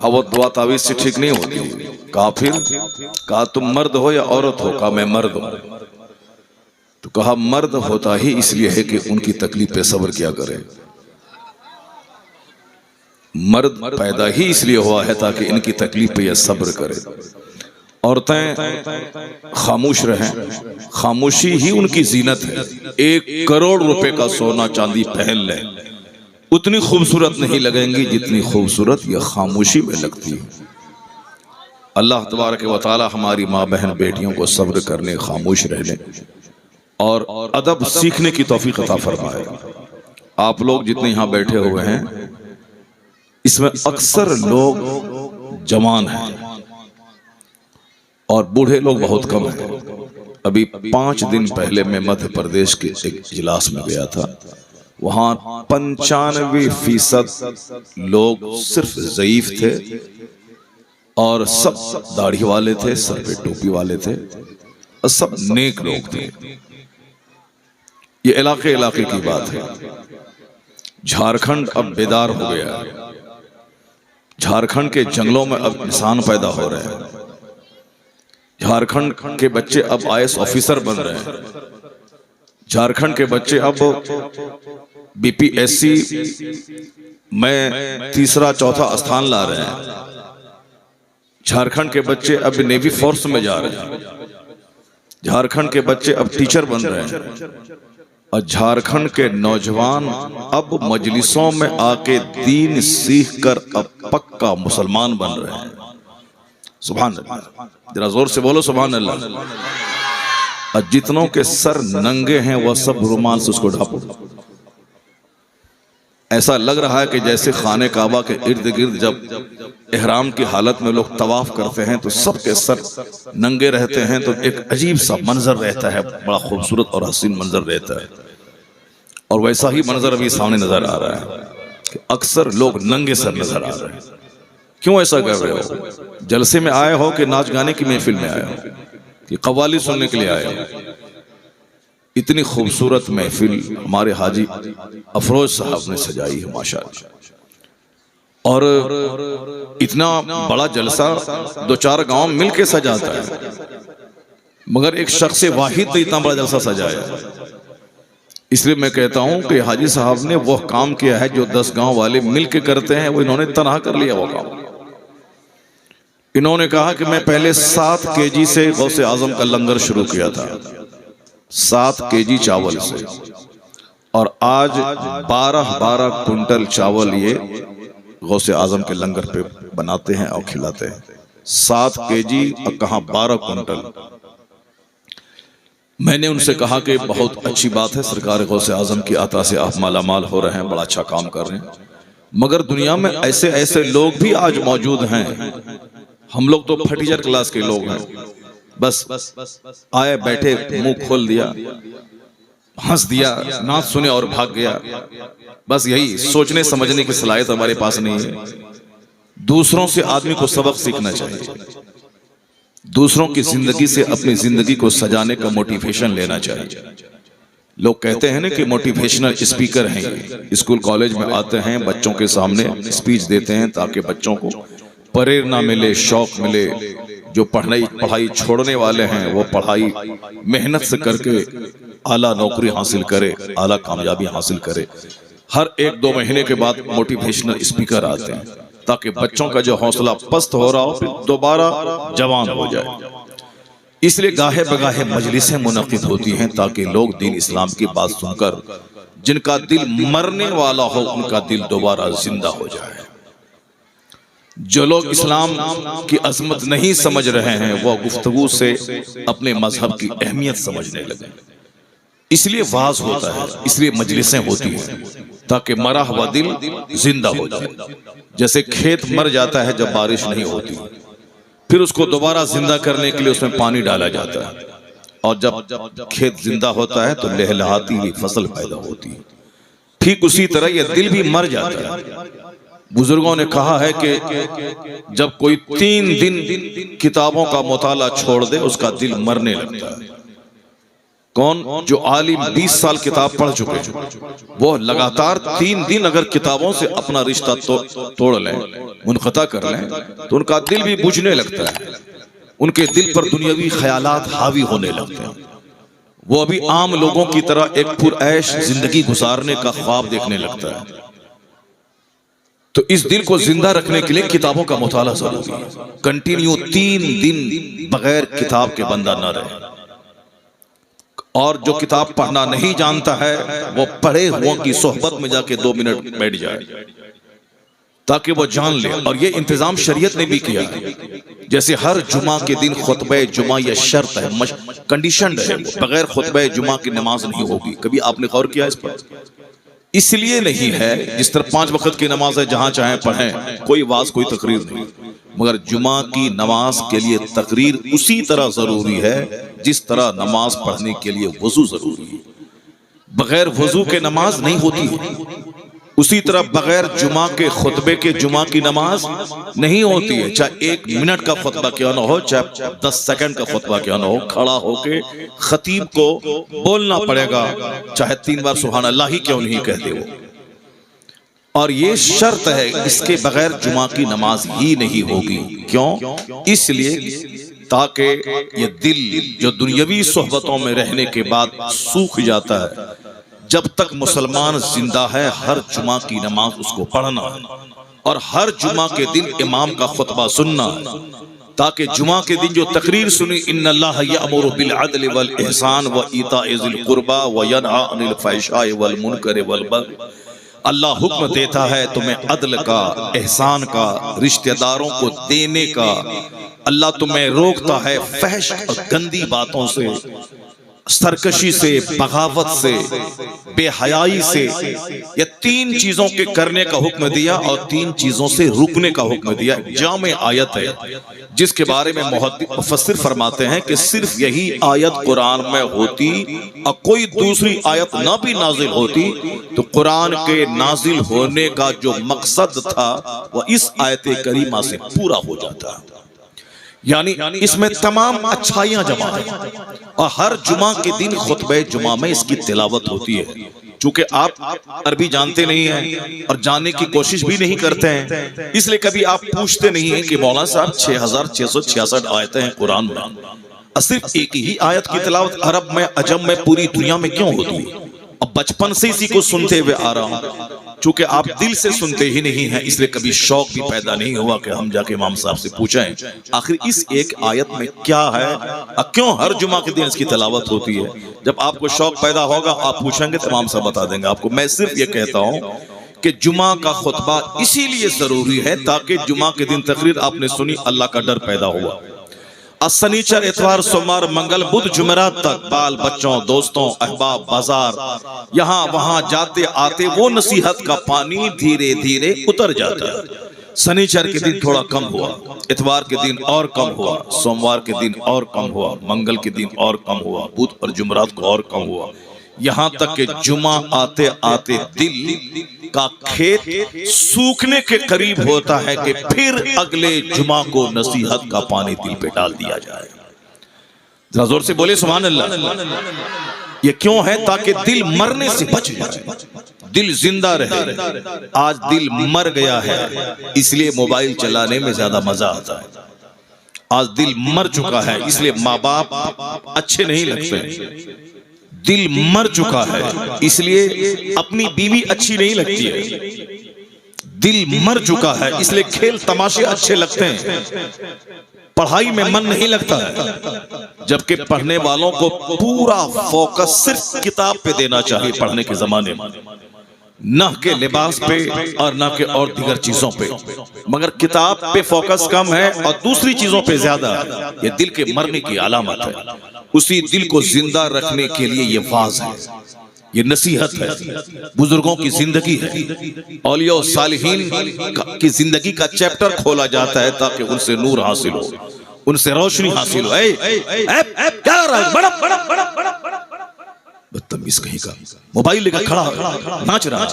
हाँ वो दुआ तावीज से ठीक नहीं होती। कहा फिर, कहा तुम मर्द हो या औरत हो? कहा मैं मर्द हूं। तो कहा मर्द होता ही इसलिए है कि उनकी तकलीफ पे सब्र किया करे। मर्द पैदा ही इसलिए हुआ है ताकि इनकी तकलीफ पे यह सब्र करे। औरतें खामोश रहें, खामोशी ही उनकी जीनत है। 1 करोड़ रुपए का सोना चांदी पहन लें, उतनी खूबसूरत नहीं लगेंगी जितनी खूबसूरत यह खामोशी में लगती है। अल्लाह तबारक व तआला हमारी माँ बहन बेटियों को सब्र करने, खामोश रहने और अदब सीखने की तौफीक अता फरमाए। आप लोग जितने यहाँ बैठे हुए हैं इसमें अक्सर लोग जवान हैं और बूढ़े लोग बहुत कम हैं। अभी 5 दिन पहले मैं मध्य प्रदेश के एक इजलास में गया था। वहां 95% लोग सिर्फ ज़ईफ थे और सब दाढ़ी वाले थे, सर पे टोपी वाले थे और सब नेक लोग थे। ये इलाके इलाके की बात है। झारखंड अब बेदार हो गया है। झारखंड के जंगलों में अब इंसान पैदा हो रहे हैं। झारखंड के बच्चे अब IAS ऑफिसर बन रहे हैं। झारखंड के बच्चे अब BPSC में 3रा-4था स्थान ला रहे हैं। झारखंड के बच्चे अब नेवी फोर्स में जा रहे हैं। झारखंड के बच्चे अब टीचर बन रहे हैं और झारखंड के नौजवान अब मजलिसों में आके दीन सीख कर अब पक्का मुसलमान बन रहे हैं। सुभान अल्लाह, जरा जोर से बोलो सुभान अल्लाह। और जितनों के सर नंगे हैं वह सब रुमाल से उसको ढापो। ऐसा लग रहा है कि जैसे खाने काबा के इर्द गिर्द जब इहराम की हालत में लोग तवाफ करते हैं तो सबके सर नंगे रहते हैं, तो एक अजीब सा मंजर रहता है, बड़ा खूबसूरत और हसीन मंजर रहता है। और वैसा ही मंजर अभी सामने नजर आ रहा है कि अक्सर लोग नंगे सर नजर आ रहे हैं। क्यों ऐसा कर रहे हो? जलसे में आए हो कि नाच गाने की महफिल में आए हो कि कव्वाली सुनने के लिए आए हो? इतनी खूबसूरत महफिल हमारे हाजी अफरोज साहब ने सजाई है माशाअल्लाह। और इतना बड़ा जलसा 2-4 गांव मिलके सजाता है, मगर एक शख्स वाहिद ने इतना बड़ा जलसा सजाया। इसलिए मैं कहता हूं कि हाजी साहब ने वह काम किया है जो 10 गांव वाले मिलके करते हैं, वो इन्होंने तनहा कर लिया वो काम। इन्होंने कहा कि मैं पहले 7 kg से गौसे आजम का लंगर शुरू किया था, 7 kg चावल से, और आज 12 कुंटल चावल ये गौसे आजम के लंगर पे बनाते हैं और खिलाते हैं। 7 kg और कहाँ 12 कुंटल। मैंने उनसे कहा कि बहुत अच्छी बात है, सरकार गौसे आजम की अता से आप मालामाल हो रहे हैं, बड़ा अच्छा काम कर रहे हैं, मगर दुनिया में ऐसे ऐसे लोग भी आज मौजूद हैं। हम लोग तो फटीचर क्लास के लोग हैं, बस आए बैठे मुंह खोल दिया, हंस दिया, नाच सुने और भाग गया। बस यही सोचने समझने की सलाहियत हमारे पास नहीं है। दूसरों से आदमी को सबक सीखना चाहिए, दूसरों की जिंदगी से अपनी जिंदगी को सजाने का मोटिवेशन लेना चाहिए। लोग कहते हैं ना कि मोटिवेशनल स्पीकर हैं, स्कूल कॉलेज में आते हैं, बच्चों के सामने स्पीच देते हैं ताकि बच्चों को प्रेरणा मिले, शौक मिले। जो पढ़ाई छोड़ने वाले हैं वो पढ़ाई मेहनत से करके आला नौकरी हासिल करे, आला कामयाबी हासिल करे। हर 1-2 महीने के बाद मोटिवेशनल स्पीकर आते हैं ताकि बच्चों का जो हौसला पस्त हो रहा हो फिर दोबारा जवान हो जाए। इसलिए गाहे बगाहे मजलिसें मुनक्किद होती हैं ताकि लोग दीन इस्लाम की बात सुनकर जिनका दिल मरने वाला हो उनका दिल दोबारा जिंदा हो जाए। जो लोग इस्लाम की अजमत नहीं समझ रहे हैं वो गुफ्तगू से अपने मजहब की अहमियत समझने लगे। इसलिए वाज होता है, इसलिए मजलिसें होती हैं ताकि मरा हुआ दिल जिंदा हो जाए। जैसे खेत मर जाता है जब बारिश नहीं होती, फिर उसको दोबारा जिंदा करने के लिए उसमें पानी डाला जाता है, और जब खेत जिंदा होता है तो लहलहाती हुई फसल पैदा होती है। ठीक उसी तरह यह दिल भी मर जाता है। बुजुर्गों ने कहा है कि जब कोई 3 दिन किताबों का मुताला छोड़ दे उसका दिल मरने लगता है। कौन? जो आलिम 20 साल किताब पढ़ चुके हैं, वो लगातार 3 दिन अगर किताबों से अपना रिश्ता तोड़ लें, मुनक़ता कर लें, तो उनका दिल भी बुझने लगता है, उनके दिल पर दुनियावी ख्यालात हावी होने लगते हैं। वो अभी आम लोगों की तरह एक पुरऐश जिंदगी गुजारने का ख्वाब देखने लगता है। तो इस दिल को जिंदा रखने के लिए किताबों का मुताला जरूरी है। कंटिन्यू 3 दिन बगैर किताब के बंदा न रहे, और जो किताब पढ़ना नहीं जानता है वो पढ़े हुओं की सोहबत में जाके 2 मिनट बैठ जाए ताकि वो जान ले। और ये इंतजाम शरीयत ने भी किया है, जैसे हर जुमा के दिन खुतबे जुमा यह शर्त है, कंडीशनड है, बगैर खुतबे जुमा की नमाज नहीं होगी। कभी आपने गौर किया इस पर? इसलिए नहीं है, जिस तरह 5 वक्त की नमाज है जहां चाहे पढ़ें, कोई वाज कोई तकरीर नहीं, मगर जुमा की नमाज के लिए तकरीर उसी तरह जरूरी है जिस तरह नमाज पढ़ने के लिए वजू जरूरी है। बगैर वजू के नमाज नहीं होती है, उसी तरह बगैर जुमा के खुतबे के जुमा की नमाज नहीं होती है। चाहे 1 मिनट का खुतबा क्यों ना हो, चाहे 10 सेकंड का खुतबा क्यों ना हो, खड़ा होके खतीब को बोलना पड़ेगा, चाहे 3 बार सुभान अल्लाह ही क्यों नहीं कहते वो। और ये शर्त है, इसके बगैर जुमा की नमाज ही नहीं होगी। क्यों? इसलिए ताकि ये दिल जो दुनियावी सोहबतों में रहने के बाद सूख जाता है, जब तक मुसलमान जिंदा है हर जुमा की नमाज उसको पढ़ना है, और हर जुमा के दिन इमाम का खुतबा सुनना है, ताकि जुमा के दिन जो तकरीर सुनी, इन्नल्लाह यअमुरु बिल अदल वल इहसान व ईताइ ज़िल कुर्बा व यनहा अनिल फ़हशाइ वल मुनकर वल बग़य, अल्लाह हुक्म देता है तुम्हें अदल का, एहसान का, रिश्तेदारों को देने का। अल्लाह तुम्हें रोकता है फहश और गंदी बातों से, सरकशी से, बगावत से, बेहयाई से। ये 3 चीजों के करने का हुक्म दिया और 3 चीजों से रुकने का हुक्म दिया। जामे आयत है जिसके बारे में मुफस्सिर फरमाते हैं कि सिर्फ यही आयत कुरान में होती और कोई दूसरी आयत ना भी नाजिल होती तो कुरान के नाजिल होने का जो मकसद था वह इस आयत करीमा से पूरा हो जाता। यानी इसमें तमाम अच्छाइयां जमा है, और हर जुमा के दिन खुतबे जुमा में इसकी तिलावत होती है। चूंकि आप अरबी जानते नहीं हैं और जानने की कोशिश भी नहीं करते हैं, इसलिए कभी आप पूछते नहीं हैं कि मौलाना साहब 6666 आयतें हैं कुरान में, और सिर्फ एक ही आयत की तिलावत अरब में, अजम में, पूरी दुनिया में क्यों होती है? अब बचपन से इसी को सुनते हुए आ रहा हूं, चूंकि आप दिल से सुनते ही नहीं हैं, इसलिए कभी शौक भी पैदा नहीं हुआ कि हम जाके इमाम साहब से पूछें आखिर इस एक आयत में क्या है, क्यों हर जुमा के दिन इसकी तिलावत होती है। जब आपको शौक पैदा होगा आप पूछेंगे तो इमाम साहब बता देंगे आपको। मैं सिर्फ ये कहता हूं कि जुमा का खुतबा इसीलिए जरूरी है ताकि जुमा के दिन तकरीर आपने सुनी, अल्लाह का डर पैदा हुआ। शनिचर, इतवार, सोमवार, मंगल, बुध, जुमेरात तक बाल बच्चों, दोस्तों, अहबाब, बाजार, यहाँ वहां जाते आते वो नसीहत का पानी धीरे धीरे उतर जाता है। शनिचर के दिन थोड़ा कम हुआ, इतवार के दिन और कम हुआ, सोमवार के दिन और कम हुआ, मंगल के दिन और कम हुआ, बुध और जुमेरात को और कम हुआ, यहाँ तक कि जुमा आते आते दिल का खेत सूखने के करीब होता है कि फिर अगले जुमा को नसीहत का पानी दिल पे डाल दिया जाए। जरा जोर से बोले सुभान अल्लाह। ये क्यों है? ताकि दिल मरने से बच जाए, दिल जिंदा रहे। आज दिल मर गया है, इसलिए मोबाइल चलाने में ज्यादा मजा आता है। आज दिल मर चुका है, इसलिए माँ बाप अच्छे नहीं लगते। दिल मर चुका है, इसलिए अपनी बीवी अच्छी नहीं लगती है। दिल मर चुका है, इसलिए खेल तमाशे अच्छे लगते हैं, पढ़ाई में मन नहीं लगता है। जबकि पढ़ने वालों को पूरा फोकस सिर्फ किताब पे देना चाहिए पढ़ने के जमाने में, न के लिबास पे और न के और दीगर चीजों पे। मगर किताब पे फोकस कम है और दूसरी चीजों पे ज्यादा है। ये दिल के मरने की अलामत है। उसी दिल को जिंदा रखने के लिए ये वाज है, ये नसीहत है, बुजुर्गों की जिंदगी है, औलिया और सालिहीन की जिंदगी का चैप्टर खोला जाता है ताकि उनसे नूर हासिल हो, उनसे रोशनी हासिल हो। क्या कर रहा है? बदतमीज कहीं का, मोबाइल लेकर खड़ा नाच रहा है,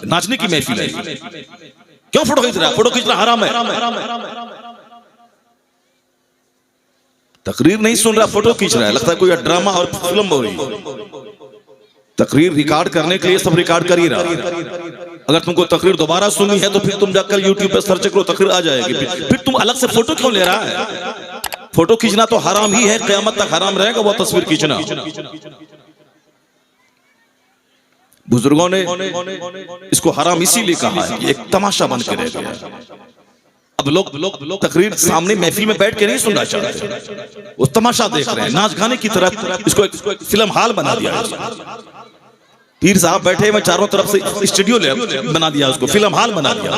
नाचने की महफिल है। क्यों फोटो खींच रहा है? फोटो खींचना हराम है। तकरीर नहीं सुन रहा, फोटो खींच रहा है, लगता है कोई ड्रामा और फिल्म हो रही है। तकरीर रिकॉर्ड करने के लिए सब रिकॉर्ड कर ही रहा है। अगर तुमको तकरीर दोबारा सुननी है तो फिर तुम जाकर यूट्यूब पे सर्च करो, तकरीर आ जाएगी। फिर तुम अलग से फोटो क्यों ले रहा है? फोटो खींचना तो हराम ही है, क़यामत तक हराम रहेगा वो तस्वीर खींचना। बुजुर्गों ने इसको हराम इसीलिए कहा है कि एक तमाशा बन के रह गया। अब लोग तकरीर सामने महफिल में बैठ के नहीं सुनना चाहते, वो तमाशा देख रहे हैं, नाच गाने की तरफ इसको एक फिल्म हाल बना दिया। पीर साहब बैठे हुए चारों तरफ से स्टूडियो बना दिया, उसको फिल्म हाल बना दिया।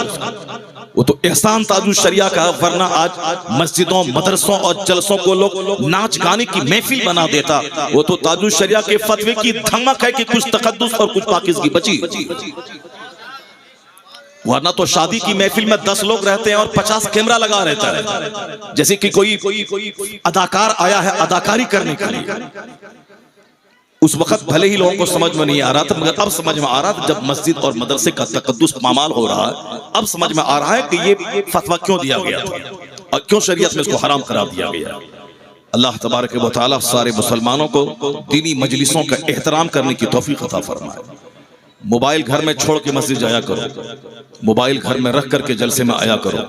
वो तो एहसान ताजुल शरिया का, वरना आज मस्जिदों मदरसों और जलसों को लोग नाच गाने की महफिल बना देता। वो तो ताजुल शरिया के फतवे की धमक है कि कुछ तकद्दुस और कुछ पाकिज़गी बची। वरना तो शादी की महफिल में 10 लोग रहते हैं और 50 कैमरा लगा रहता है, जैसे कि कोई अदाकार आया है अदाकारी करने के लिए। उस वक्त भले ही लोगों को समझ में नहीं आ रहा था, मगर अब समझ में आ रहा था जब मस्जिद और मदरसे का तकद्दुस पामाल हो रहा है। अब समझ में आ रहा है कि ये फतवा क्यों दिया गया था और क्यों शरीयत में इसको हराम करार दिया गया। अल्लाह तबारक व तआला सारे मुसलमानों को दीनी मजलिसों का एहतराम करने की तौफीक अता फरमाए। मोबाइल घर में छोड़ के मस्जिद जाया करो, मोबाइल घर में रख करके जलसे में आया करो।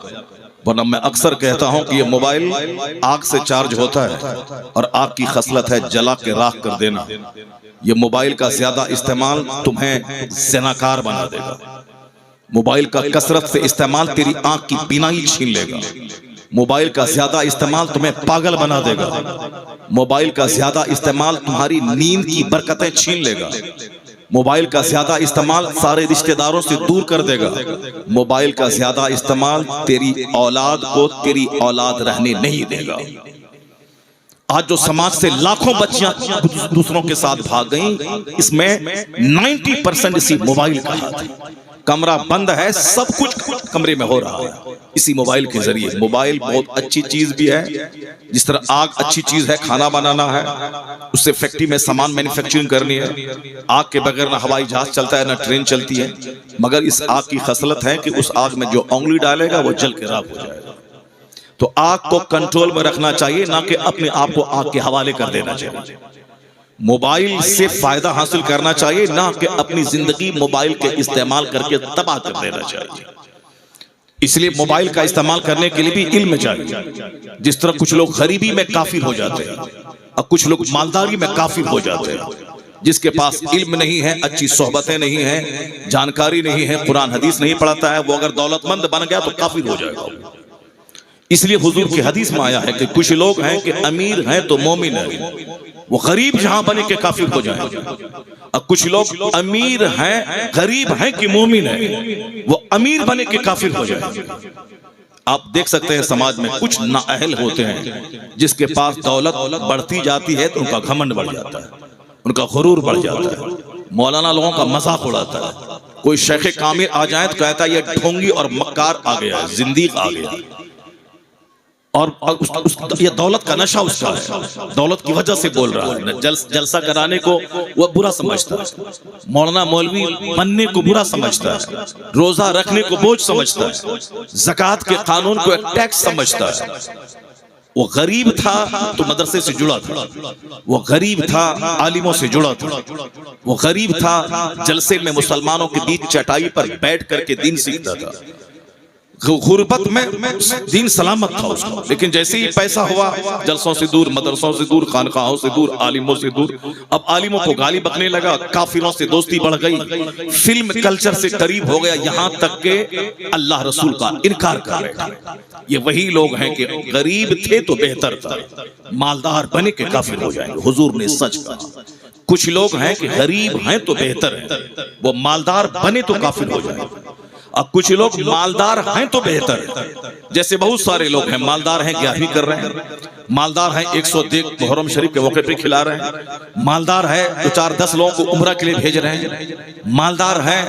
वरना मैं अक्सर कहता हूं कि ये मोबाइल आग से चार्ज होता है और आग की खसलत है जला के राख कर देना। ये मोबाइल का ज्यादा इस्तेमाल तुम्हें ज़िनाकार बना देगा। मोबाइल का कसरत से इस्तेमाल तेरी आंख की बीनाई छीन लेगा। मोबाइल का ज्यादा इस्तेमाल तुम्हें पागल बना देगा। मोबाइल का ज्यादा इस्तेमाल तुम्हारी नींद की बरकतें छीन लेगा। मोबाइल का ज्यादा इस्तेमाल सारे रिश्तेदारों से दूर कर देगा। मोबाइल का ज्यादा इस्तेमाल तेरी औलाद को तेरी औलाद रहने नहीं देगा। आज जो समाज से लाखों बच्चियां दूसरों के साथ भाग गईं, इसमें 90% इसी मोबाइल का हाथ है। कमरा बंद है, सब कुछ कमरे में हो रहा है इसी मोबाइल के जरिए। मोबाइल बहुत अच्छी चीज भी है, जिस तरह आग अच्छी चीज है, खाना बनाना है, उससे फैक्ट्री में सामान मैन्युफैक्चरिंग करनी है। आग के बगैर ना हवाई जहाज चलता है ना ट्रेन चलती है। मगर इस आग की खसलत है कि उस आग में जो उंगली डालेगा वो जल के राख हो जाएगा। तो आग को कंट्रोल में रखना चाहिए, ना कि अपने आप को आग के हवाले कर देना चाहिए। मोबाइल से फायदा हासिल करना चाहिए, ना कि अपनी जिंदगी मोबाइल के इस्तेमाल करके तबाह कर देना चाहिए। इसलिए मोबाइल का इस्तेमाल करने के लिए भी इल्म चाहिए। जिस तरह कुछ लोग गरीबी में काफिर हो जाते हैं और कुछ लोग मालदारी में काफिर हो जाते हैं। जिसके पास इल्म नहीं है, अच्छी सोहबतें नहीं है, जानकारी नहीं है, कुरान हदीस नहीं पढ़ता है, वो अगर दौलतमंद बन गया तो काफिर हो जाएगा। इसलिए हुजूर की हदीस में आया है कि कुछ लोग हैं कि अमीर हैं तो मोमिन है, वो गरीब जहां बने के काफिर हो जाएंगे। और कुछ लोग अमीर हैं गरीब हैं कि मोमिन है, वो अमीर बने के काफिर हो जाएंगे। आप देख सकते हैं समाज में कुछ नाअहल होते हैं, जिसके पास दौलत बढ़ती जाती है तो उनका घमंड बढ़ जाता है, उनका गुरूर बढ़ जाता है, मौलाना लोगों का मजाक उड़ाता है। कोई शेख कामिल आ जाए तो कहता है ये ढोंगी और मक्कार आ गया, जिंदीक आ गया, और ये दौलत का नशा उसका है, दौलत की वजह से बोल रहा है। जलसा कराने को वो बुरा समझता है, मौलाना मौलवी बनने को बुरा समझता है, रोजा रखने को बोझ समझता है, ज़कात के कानून को एक टैक्स समझता है। वो गरीब था तो मदरसे से जुड़ा था, वो गरीब था आलिमों से जुड़ा था, वो गरीब था जलसे में मुसलमानों के बीच चटाई पर बैठ करके दीन सीखता था। गुर्बत में दीन सलामत था उसका, लेकिन जैसे ही पैसा हुआ जलसों से दूर, मदरसों से दूर, खानकाहों से दूर, आलिमों से दूर। अब आलिमों को गाली बकने लगा, काफिरों से दोस्ती बढ़ गई, फिल्म कल्चर से करीब हो गया, यहाँ तक के अल्लाह रसूल का इनकार कर रहे। ये वही लोग हैं कि गरीब थे तो बेहतर था, मालदार बने के काफिर हो जाएंगे। हुजूर ने सच कहा। कुछ लोग हैं कि गरीब हैं तो बेहतर है, वो मालदार बने तो काफिर हो जाएंगे। अब कुछ लोग मालदार हैं तो बेहतर है, जैसे बहुत सारे लोग हैं मालदार हैं 11वीं कर रहे हैं, मालदार हैं 100 देग मुहर्रम शरीफ के मौके पे खिला रहे हैं, मालदार है 2-4-10 लोगों को उम्रा के लिए भेज रहे हैं, मालदार है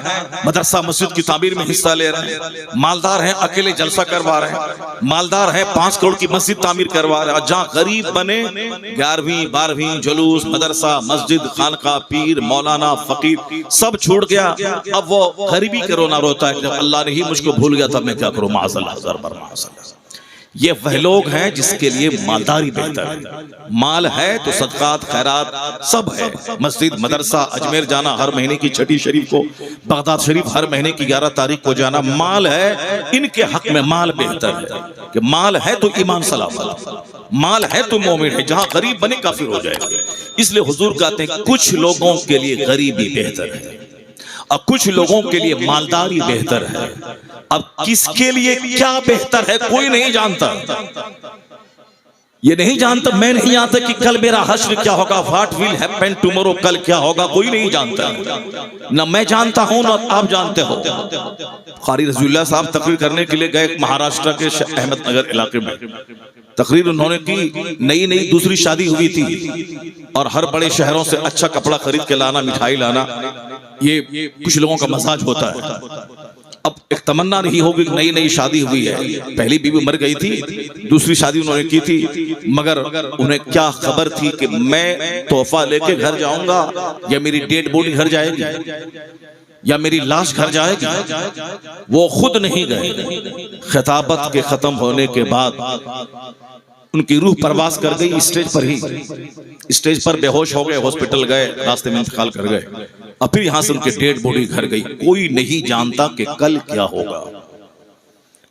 मदरसा मस्जिद की तामीर में हिस्सा ले रहे हैं, मालदार है अकेले जलसा करवा रहे हैं, मालदार है 5 करोड़ की मस्जिद तामीर करवा रहे हैं। जहाँ गरीब बने 11वीं 12वीं जुलूस, मदरसा, मस्जिद, खानका, पीर, मौलाना, फकीर सब छूट गया। अब वो गरीबी के रोना रोता है, जब अल्लाह ने ही मुझको भूल गया तब मैं क्या करूँ, माज़अल्लाह। ये वह लोग हैं जिसके लिए मालदारी बेहतर है। माल है तो सदकात खैरात सब है, मस्जिद मदरसा अजमेर जाना हर महीने की छठी शरीफ को, बगदाद शरीफ हर महीने की 11 तारीख को जाना, माल है। इनके हक में माल बेहतर है कि माल है तो ईमान सलामत, माल है तो मोमिन है, जहां गरीब बने काफिर हो जाएगा। इसलिए हुजूर कहते हैं कुछ लोगों के लिए गरीबी बेहतर है और कुछ लोगों के लिए मालदारी बेहतर है। अब किसके लिए क्या बेहतर है कोई नहीं जानता, ये नहीं जानता, मैं नहीं जानता कि कल मेरा हश्र क्या होगा, व्हाट विल हैपन टुमारो, कल क्या होगा कोई नहीं जानता, ना मैं जानता हूं ना आप जानते हो। कारी रज़ीउल्लाह साहब तकरीर करने के लिए गए महाराष्ट्र के अहमदनगर इलाके में, तकरीर उन्होंने की, नई नई दूसरी शादी हुई थी और हर बड़े शहरों से अच्छा कपड़ा खरीद के लाना, मिठाई लाना, ये कुछ लोगों का मजाज होता है। अब एक तमन्ना नहीं होगी, नई नई शादी हुई है, पहली बीवी मर गई थी, दूसरी शादी उन्होंने की थी, मगर उन्हें क्या खबर थी कि मैं तोहफा लेके घर जाऊंगा या मेरी डेड बॉडी घर जाएगी या मेरी लाश घर जाएगी। वो खुद नहीं गए। खिताबत के खत्म होने के बाद उनकी रूह परवास कर गई स्टेज पर ही, स्टेज पर बेहोश हो गए, हॉस्पिटल गए, रास्ते में इंतकाल कर गए और फिर यहां से उनकी डेड बॉडी घर गई। कोई नहीं जानता कि कल क्या होगा,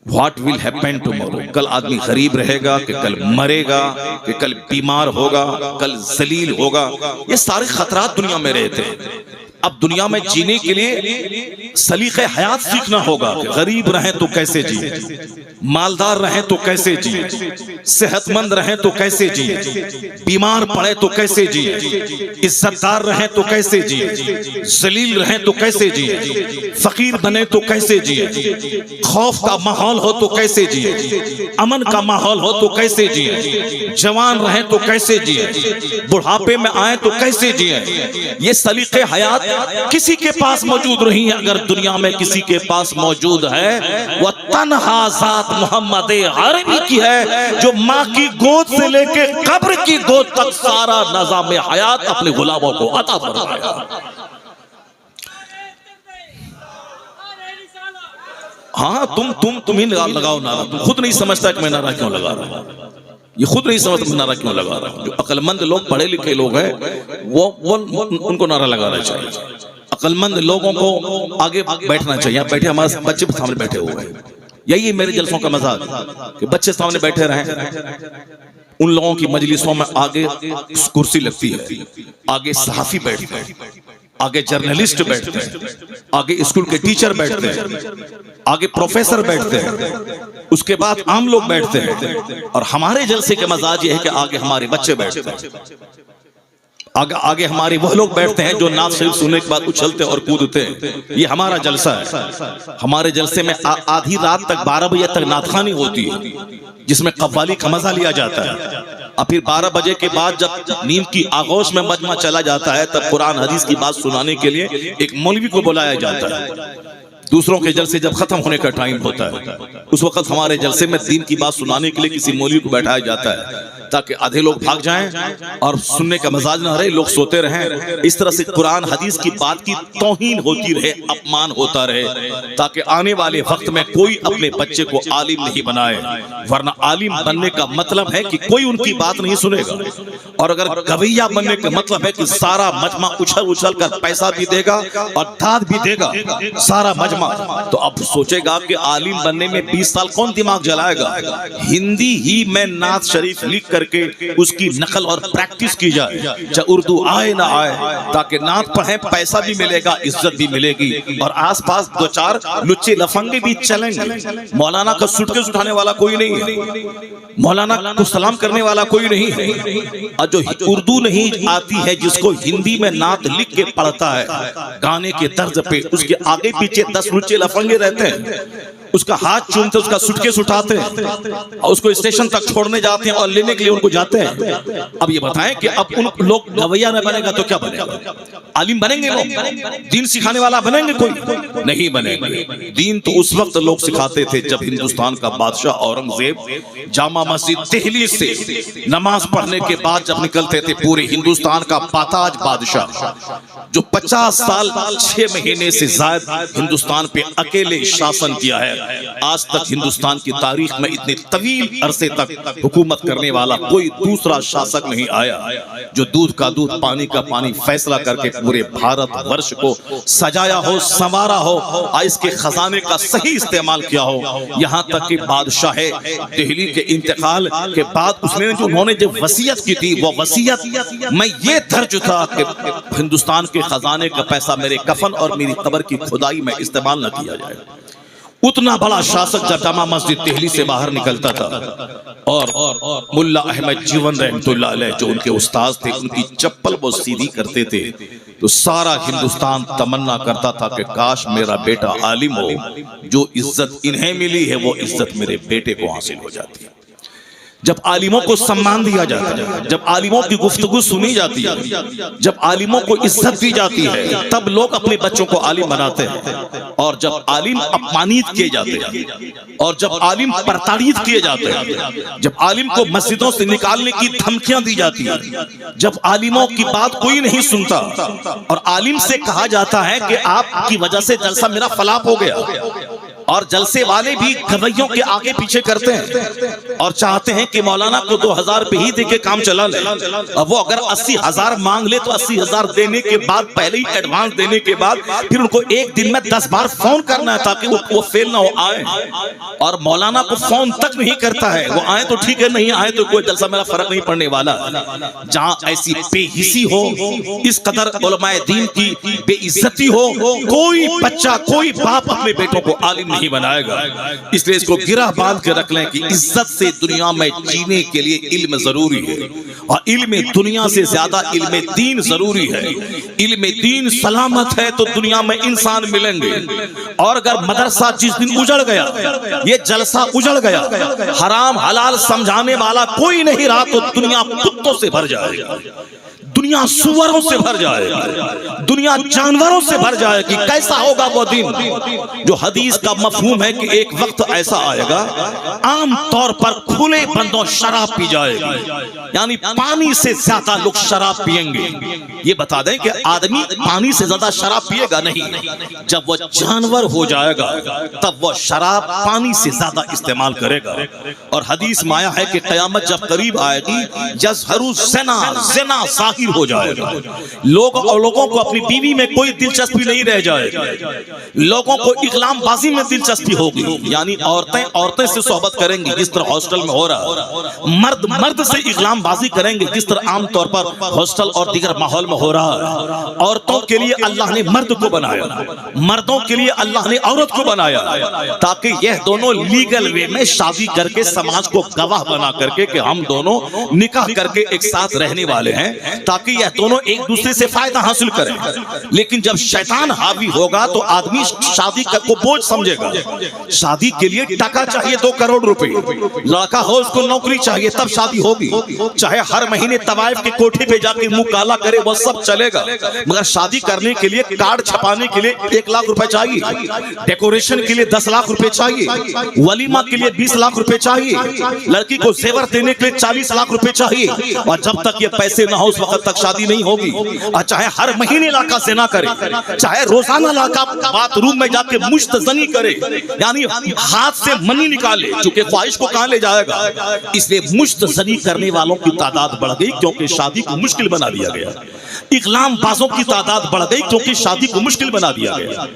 व्हाट विल हैपन टुमारो, कल आदमी गरीब रहेगा कि कल मरेगा, कि कल बीमार होगा, कल जलील होगा, ये सारे खतरात दुनिया में रहते हैं। अब दुनिया में जीने के लिए सलीक़े हयात सीखना होगा कि गरीब रहें तो कैसे जिए, मालदार रहें तो कैसे जिए, सेहतमंद रहें तो कैसे जिए, बीमार पड़े तो कैसे जिए, इज्जतदार रहें तो कैसे जिए, जलील रहें तो कैसे जिए, फकीर बने तो कैसे जिए, खौफ का माहौल हो तो कैसे जिए, अमन का माहौल हो तो कैसे जिए, जवान रहें तो कैसे जिए, बुढ़ापे में आए तो कैसे जिए। ये सलीक़े हयात किसी के पास मौजूद नहीं है। अगर दुनिया में किसी के पास मौजूद है वह तन्हा ज़ात मोहम्मद अरबी की है, जो माँ की गोद से लेके कब्र की गोद तक सारा निज़ाम हयात अपने गुलामों को अता फरमाया। हाँ, तुम ही लगाओ नारा, तुम खुद नहीं समझता कि मैं नारा क्यों लगा रहा हूं, ये खुद नहीं समझता नारा क्यों लगा रहा हूं। जो अक्लमंद लोग पढ़े लिखे लोग हैं वो उनको नारा लगाना चाहिए। अक्लमंद लोगों को आगे बैठना चाहिए। बैठे हमारे बच्चे सामने बैठे हुए हैं, यही मेरे जलसों का मजाक कि बच्चे सामने बैठे रहें। उन लोगों की मजलिसों में आगे कुर्सी लगती है, आगे सहाफी बैठते हैं, आगे जर्नलिस्ट बैठते हैं, आगे स्कूल के टीचर बैठते हैं, आगे प्रोफेसर बैठते हैं, उसके बाद आम लोग बैठते हैं। और हमारे जलसे के मजाज ये है कि आगे हमारे बच्चे बैठते हैं, आगे हमारे वह लोग बैठते हैं जो नात शरीफ सुनने के बाद उछलते और कूदते हैं। ये हमारा जलसा है। हमारे जलसे में आधी रात तक 12 बजे तक नातखानी होती है, जिसमें कव्वाली का मजा लिया जाता है। और फिर 12 बजे के बाद जब नींद की आगोश में मजमा चला जाता है, तब कुरान हदीस की बात सुनाने के लिए एक मौलवी को बुलाया जाता है। दूसरों के जलसे जब खत्म होने का टाइम होता है, उस वक्त हमारे जलसे में दीन की बात सुनाने के लिए किसी मौलवी को बैठाया जाता है, ताकि आधे लोग भाग जाएं और सुनने का मजाज ना रहे, लोग सोते रहें। इस तरह से कुरान हदीस की बात की तौहीन होती रहे, अपमान होता रहे, ताकि आने वाले वक्त में कोई अपने बच्चे को आलिम नहीं बनाए। वरना आलिम बनने का मतलब है कि कोई उनकी बात नहीं सुनेगा, और अगर गवैया बनने का मतलब है कि सारा मजमा उछल उछल कर पैसा भी देगा और दाद भी देगा सारा मजमा, तो अब सोचेगा कि आलिम बनने में 20 साल कौन दिमाग जलाएगा। हिंदी ही में नात शरीफ लिख करके उसकी नकल और प्रैक्टिस की जाए, चाहे उर्दू आए ना आए, ताकि नात पढ़े, पैसा भी मिलेगा, इज्जत भी मिलेगी, और आसपास 2-4 लुच्चे लफंगे भी चलेंगे। मौलाना का सूटकेस उठाने वाला कोई नहीं है, मौलाना को सलाम करने वाला कोई नहीं है। और जो उर्दू नहीं आती है, जिसको हिंदी में नात लिख के पढ़ता है गाने के तर्ज पे, उसके आगे पीछे 10 लुच्चे लफंगे रहते हैं, उसका हाथ चूमते, उसका सूटकेस उठाते हैं और उसको स्टेशन तक छोड़ने जाते हैं और लेने के लिए उनको जाते हैं। अब ये बताएं कि अब उन लोग गवैया न बनेगा तो क्या बनेगा? आलिम बनेंगे लोग? दीन सिखाने वाला बनेंगे? कोई नहीं बनेंगे। दीन तो उस वक्त लोग सिखाते थे जब हिंदुस्तान का बादशाह औरंगजेब जामा मस्जिद दिल्ली से नमाज पढ़ने के बाद जब निकलते थे, पूरे हिंदुस्तान का पाताज बादशाह जो 50 साल 6 महीने से ज्यादा हिंदुस्तान पे अकेले शासन किया है, आज तक हिंदुस्तान की तारीख में इतने तवील अरसे तक हुकूमत करने वाला कोई दूसरा शासक नहीं आया जो दूध का दूध पानी का पानी फैसला करके पूरे भारत वर्ष को सजाया हो, संवारा हो, इसके खजाने का सही इस्तेमाल किया हो। यहाँ तक कि बादशाह दिल्ली के इंतकाल के बाद उसने जो उन्होंने जो वसीयत की थी, वो वसीयत में ये दर्ज था कि हिंदुस्तान के खजाने का पैसा मेरे कफन और मेरी कब्र की खुदाई में इस्तेमाल न किया जाए। उतना बड़ा शासक जब जामा मस्जिद दिल्ली से बाहर निकलता था और मुल्ला अहमद जीवन रहमतुल्लाह अलैह जो उनके उस्ताद थे, उनकी चप्पल वो सीधी करते थे तो सारा हिंदुस्तान तमन्ना करता था कि काश मेरा बेटा आलिम हो, जो इज्जत इन्हें मिली है वो इज्जत मेरे बेटे को हासिल हो जाती है। जब आलिमों को सम्मान दिया जाता है, जब आलिमों की गुफ्तगू सुनी जाती है, जब आलिमों को इज्जत दी जाती है, तब लोग अपने बच्चों को आलिम बनाते हैं। और जब आलिम अपमानित किए जाते हैं और जब आलिम प्रताड़ित किए जाते हैं, जब आलिम को मस्जिदों से निकालने की धमकियां दी जाती है, जब आलिमों की बात कोई नहीं सुनता और आलिम से कहा जाता है कि आपकी वजह से जलसा मेरा फलाप हो गया, और जलसे वाले भी गवैयों के आगे पीछे करते हैं और चाहते हैं कि मौलाना को 2000 पे ही देके काम चला ले। अब वो अगर 80,000 मांग ले तो 80,000 देने के बाद, पहले ही एडवांस देने के बाद, फिर उनको एक दिन में 10 बार फोन करना है ताकि वो फेल ना हो, आए। और मौलाना को फोन तक नहीं करता है, वो आए तो ठीक है, नहीं आए तो कोई जलसा मेरा फर्क नहीं पड़ने वाला। जहां ऐसी बेहिसी हो, इस कदर उलमाए दीन की बेइज्जती हो, कोई बच्चा, कोई बाप अपने बेटों को आलिम नहीं बनाएगा। इसलिए इसको गिरह बांध के रख लें कि इज्जत से दुनिया में जीने के लिए इल्म जरूरी है और इल्म दुनिया से ज्यादा इल्म दीन जरूरी है। इल्म दीन सलामत है तो दुनिया में इंसान मिलेंगे। और अगर मदरसा जिस दिन उजड़ गया, ये जलसा उजड़ गया, हराम हलाल समझाने वाला कोई नहीं रहा तो दुनिया कुत्तों से भर जाएगा, दुनिया सुअरों से भर जाएगी, दुनिया जानवरों से भर जाएगी। कैसा होगा वो दिन? जो हदीस का मफहूम है कि एक वक्त ऐसा आएगा आम तौर पर खुले बंदों शराब पी जाएगी, यानी पानी से ज्यादा लोग शराब पिएंगे। ये बता दें कि आदमी पानी से ज्यादा शराब पिएगा नहीं, जब वो जानवर हो जाएगा तब वो शराब पानी से ज्यादा इस्तेमाल करेगा। और हदीस में आया है कि कयामत जब करीब आएगी, यज़हरु ज़िना, ज़िना ज़ाहिर हो जाएगा। लोगों को अपनी बीवी में कोई दिलचस्पी नहीं रह जाएगी, लोगों को इकलामबाजी में दिलचस्पी होगी, यानी औरतें से सोहबत करेंगी जिस तरह हॉस्टल में हो रहा, मर्द से इकलामबाजी करेंगे जिस तरह आमतौर पर हॉस्टल और दीगर माहौल में हो रहा है। औरतों के लिए अल्लाह ने मर्द को बनाया, मर्दों के लिए अल्लाह ने औरत को बनाया, ताकि यह दोनों लीगल वे में शादी करके समाज को गवाह बना करके कि हम दोनों निकाह करके एक साथ रहने वाले हैं, ताकि यह दोनों एक दूसरे से फायदा हासिल करें। लेकिन जब शैतान हावी होगा तो आदमी शादी को बोझ समझेगा। शादी के लिए टका चाहिए 2 करोड़ रुपए, लड़का हो उसको नौकरी चाहिए तब शादी होगी। चाहे हर महीने तवाइफ के कोठे पे जाके मुंह काला करे वो सब चलेगा, मगर शादी करने के लिए कार्ड छपाने के लिए 1 लाख रुपए चाहिए, डेकोरेशन के लिए 10 लाख रुपए चाहिए, वलीमा के लिए 20 लाख रुपए चाहिए, लड़की को जेवर देने के लिए 40 लाख रुपए चाहिए। और जब तक ये पैसे ना हो उस वक्त तक शादी नहीं होगी। और चाहे हर महीने लड़का ज़िना करे, चाहे रोजाना लड़का बाथरूम में जाके मुश्तजनी करे, यानी हाथ से मनी निकाले, चूंकि ख्वाहिश को कहां ले जाएगा। इसलिए मुश्तजनी करने वालों की तादाद बढ़ गई क्योंकि शादी को मुश्किल बना दिया गया। इकलामबाजों की तादाद बढ़ गई क्योंकि शादी को मुश्किल बना दिया गया।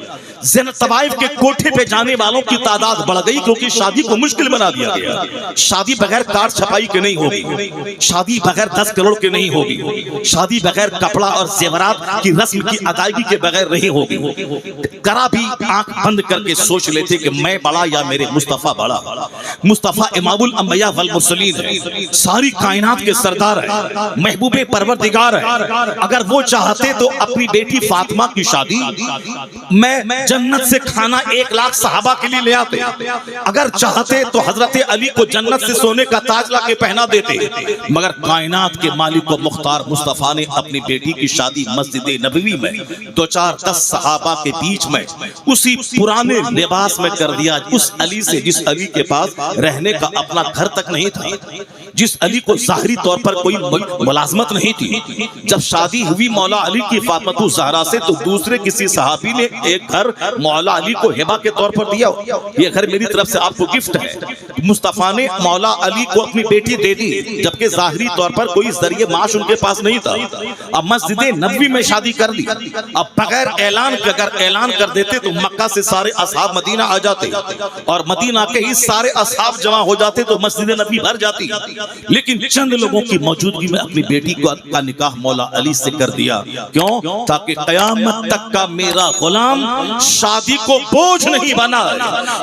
तवाइफ के कोठे पे जाने वालों की तादाद बढ़ गई क्योंकि शादी को मुश्किल बना दिया गया। शादी बगैर कार्ड छपाई के नहीं होगी, शादी बगैर 10 करोड़ के नहीं होगी, शादी बगैर कपड़ा और जेवरात की रस्म की अदायगी के बगैर नहीं होगी। करा भी आंख बंद करके सोच लेते कि मैं बड़ा या मेरे मुस्तफा बड़ा। मुस्तफा इमामुल अंबिया वल मुरसलीन है, सारी कायनात के सरदार है, महबूबे परवरदिगार है। अगर वो चाहते तो अपनी बेटी फातिमा की शादी मैं जन्नत से खाना 1 लाख सहाबा के लिए ले आते। अगर चाहते तो हजरत अली को जन्नत से सोने का ताज ला के पहना देते। मगर कायनात के मालिक को मुख्तार मुस्तफा मुस्तफ़ा ने अपनी बेटी की शादी मस्जिद नबवी में 2-4-10 सहाबा के बीच में उसी पुराने लिबास में कर दिया, उस अली से जिस अली के पास रहने का अपना घर तक नहीं था, जिस अली को ज़ाहिरी तौर पर कोई मुलाजमत नहीं थी। जब शादी हुई मौला अली की फातिमा ज़हरा से, तो दूसरे किसी सहाबी ने एक घर मौला अली को हिबा के तौर पर दिया, ये घर मेरी तरफ से आपको गिफ्ट है। मुस्तफ़ा ने मौला अली को अपनी बेटी दे दी, जबकि ज़ाहिरी तौर पर कोई जरिए माश उनके पास नहीं था। अब मस्जिद नबवी में शादी कर दी। अब बगैर ऐलान के अगर ऐलान कर देते तो मक्का से सारे असहाब मदीना आ जाते, और मदीना के ही सारे असहाब जमा हो जाते तो मस्जिद नबवी भर जाती। लेकिन चंद लोगों की मौजूदगी में अपनी बेटी का निकाह मौला अली से कर दिया। क्यों? ताकि कयामत तक का मेरा गुलाम शादी को बोझ नहीं बना,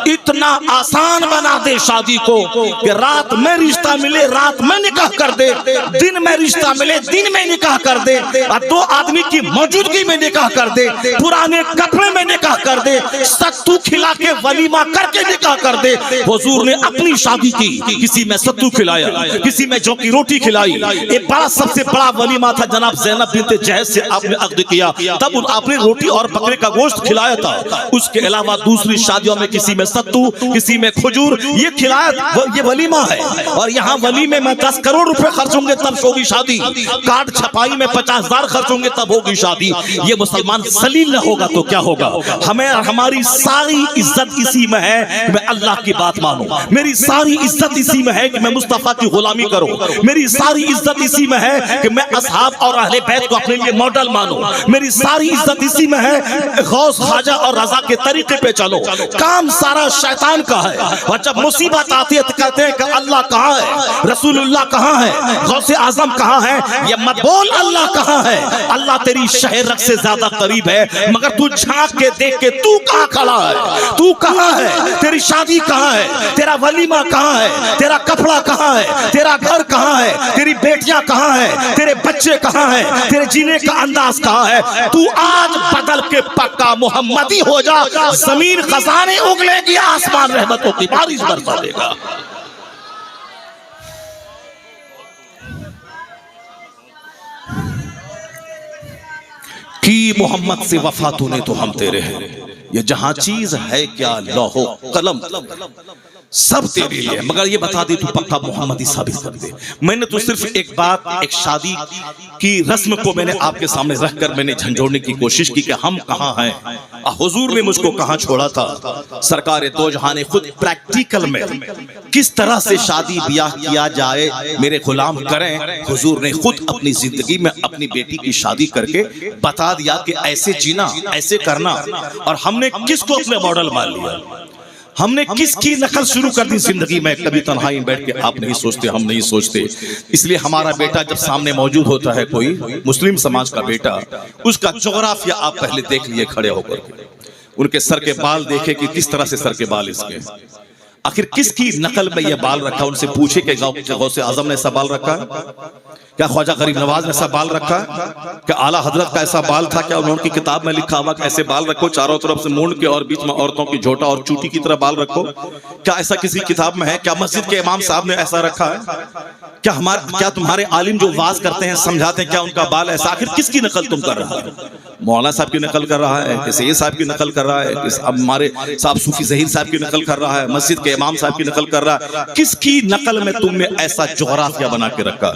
इतना आसान बना दे शादी को कि रात में रिश्ता मिले रात में निकाह कर दे, दिन में रिश्ता मिले दिन में निकाह कर दे, और 2 आदमी की मौजूदगी में निकाह कर दे, पुराने कपड़े में निकाह कर दे, सत्तू खिला के वलीमा करके निकाह कर दे। हुजूर ने अपनी शादी की, किसी में सत्तू खिलाया, किसी में जौ की रोटी खिलाई। एक बड़ा सबसे बड़ा वलीमा था, जनाब ज़ैनब बिन्त जहश से आपने अक़्द किया, तब आपने रोटी और बकरे का गोश्त खिलाया था। उसके अलावा दूसरी शादियों में किसी में सत्तू, किसी में खजूर, ये खिलाया, ये वलीमा है। और यहाँ वलीमे में 10 करोड़ रुपए खर्च होंगे तब होगी शादी, कार्ड छपाई में 50,000 खर्च होंगे तब होगी शादी। ये मुसलमान सलील न होगा तो क्या होगा? हमें हमारी सारी इज्जत इसी में है कि मैं अल्लाह की बात मानूं, मेरी सारी इज्जत इसी में है कि मैं मुस्तफ़ा की गुलामी करूं, मेरी सारी इज्जत इसी में है कि मैं असहाब और अहले बैत को अपने लिए मॉडल मानूं, मेरी सारी इज्जत इसी में है गौस ख्वाजा और रजा के तरीके पे चलो। काम सारा शैतान का है, और जब मुसीबत आती है तो कहते हैं कि अल्लाह कहाँ है, रसूलुल्लाह कहाँ है, गौसे आजम कहाँ है? ये मत बोल अल्लाह कहाँ है, अल्लाह तेरी शहर से ज्यादा करीब है, मगर तू झांक के देख के तू कहाँ खड़ा है, तू कहाँ है, तेरी शादी कहाँ है, तेरा वलीमा कहाँ है, तेरा कपड़ा कहाँ है, तेरा घर कहाँ है, तेरी बेटियां कहाँ है, तेरे बच्चे कहाँ है, तेरे जीने का अंदाज कहाँ है? तू आज बदल के पक्का मोहम्मदी हो जा, जमीन खजाने उगलेगी, आसमान रहमतों की बारिश बरसा देगा। कि मोहम्मद से वफा तूने तो हम तेरे हैं, ये जहां चीज है क्या लौहो कलम सब तेरे लिए, मगर ये बता दे तू पक्का मोहम्मदी साबित कर दे। मैंने तो सिर्फ एक बात, एक शादी की रस्म को मैंने आपके सामने रखकर मैंने झंझोड़ने की कोशिश की कि हम कहाँ हैं, हुजूर ने मुझको कहाँ छोड़ा था। सरकार दो जहां ने खुद प्रैक्टिकल में किस तरह से शादी ब्याह किया जाए मेरे गुलाम करें, हुजूर ने खुद अपनी जिंदगी में अपनी बेटी की शादी करके बता दिया कि ऐसे जीना, ऐसे करना। और हमने किसको अपने मॉडल मान लिया, हमने किसकी नकल शुरू कर दी जिंदगी में? कभी तन्हाई में बैठ के आप नहीं सोचते, हम नहीं सोचते। इसलिए हमारा बेटा जब सामने मौजूद होता है, कोई मुस्लिम समाज का बेटा, उसका जोग्राफिया आप पहले देख लिए खड़े होकर, उनके सर के बाल देखे कि किस तरह से सर के बाल इसके, आखिर किसकी नकल में ये बाल रखा? उनसे पूछे कि गौसे आजम ने ऐसा बाल रखा, क्या ख्वाजा गरीब नवाज ने ऐसा बाल रखा, क्या आला हजरत का ऐसा बाल था, क्या उनकी किताब में लिखा हुआ कि ऐसे बाल रखो, चारों तरफ से मूंड के और बीच में औरतों की झोटा और चूटी की तरह बाल रखो? क्या ऐसा किसी किताब में है? क्या मस्जिद के इमाम साहब ने ऐसा रखा है? क्या तुम्हारे आलिम जो वाज करते हैं, समझाते हैं, क्या उनका बाल ऐसा? आखिर किसकी नकल तुम कर रहा है? मौलाना साहब की नकल कर रहा है, किसी ये साहब की नकल कर रहा है, हमारे साहब सूफी ज़हीर साहब की नकल कर रहा है, मस्जिद के इमाम साहब की नकल कर रहा है? किसकी नकल में तुमने ऐसा जोग्राफिया बना के रखा?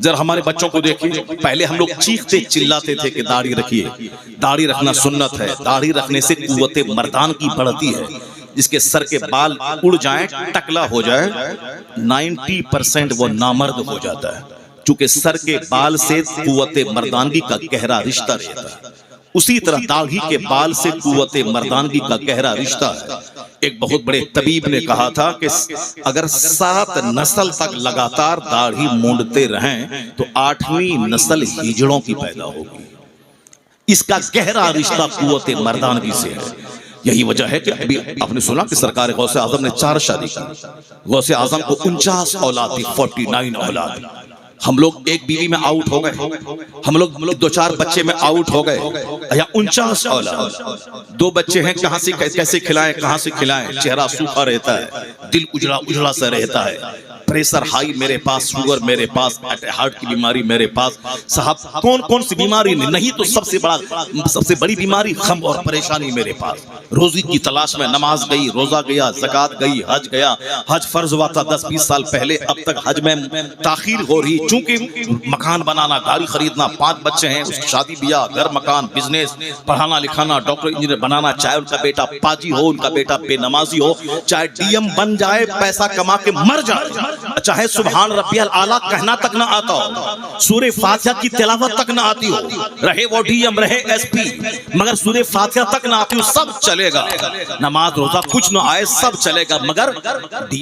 जरा हमारे बच्चों को देखिए, पहले हम लोग चीखते चिल्लाते थे कि दाढ़ी रखिए, दाढ़ी रखना सुन्नत है, दाढ़ी रखने से कुव्वते मर्दान की बढ़ती है। जिसके सर के बाल उड़ जाएं, टकला हो जाए, 90% वो नामर्द हो जाता है, चूंकि सर के बाल से कुव्वते मर्दानगी का गहरा रिश्ता रहता है। उसी तरह दाढ़ी के बाल से कुव्वते मर्दानगी का गहरा रिश्ता है। एक बहुत बड़े तबीब ने कहा था कि अगर 7 नस्ल तक लगातार दाढ़ी मूंडते रहें तो 8वीं नस्ल हिजड़ों की पैदा होगी। इसका गहरा रिश्ता कुव्वते मर्दानगी से है। यही वजह है कि अभी आपने सुना कि सरकार गौसे आजम ने 4 शादी की। गौसे आजम को 49 औलाद थी, 49 औलाद। हम लोग एक बीवी में आउट हो गए, हम लोग 2-4 बच्चे में आउट हो गए, या 49 औलाद। 2 बच्चे हैं, कहां से कैसे खिलाएं, कहां से खिलाएं? चेहरा सूखा रहता है, दिल उजड़ा उजड़ा सा रहता है, प्रेशर हाई मेरे पास, शुगर मेरे पास, हार्ट की बीमारी मेरे पास। साहब कौन कौन सी बीमारी नहीं तो सबसे बड़ी बीमारी गम और परेशानी मेरे पास। रोजी की तलाश में नमाज गई, रोजा गया, ज़कात गई, हज गया। हज फर्ज हुआ था 10-20 साल पहले, अब तक हज में ताखीर हो रही, चूंकि मकान बनाना, गाड़ी खरीदना, 5 बच्चे हैं, उसकी शादी ब्याह, घर मकान, बिजनेस, पढ़ाना लिखाना, डॉक्टर इंजीनियर बनाना, चाहे उनका बेटा पाजी हो, उनका बेटा बेनमाजी हो, चाहे डीएम बन जाए, पैसा कमा के मर जाए, चाहे सुभान रब्बियल आला कहना तक ना आता हो, सूरे फातिहा की तिलावत तक ना आती हो, रहे वो डीएम रहे एसपी, मगर सूरे फातिहा तक ना आती हो, सब चलेगा। नमाज रोजा कुछ ना आए सब चलेगा, मगर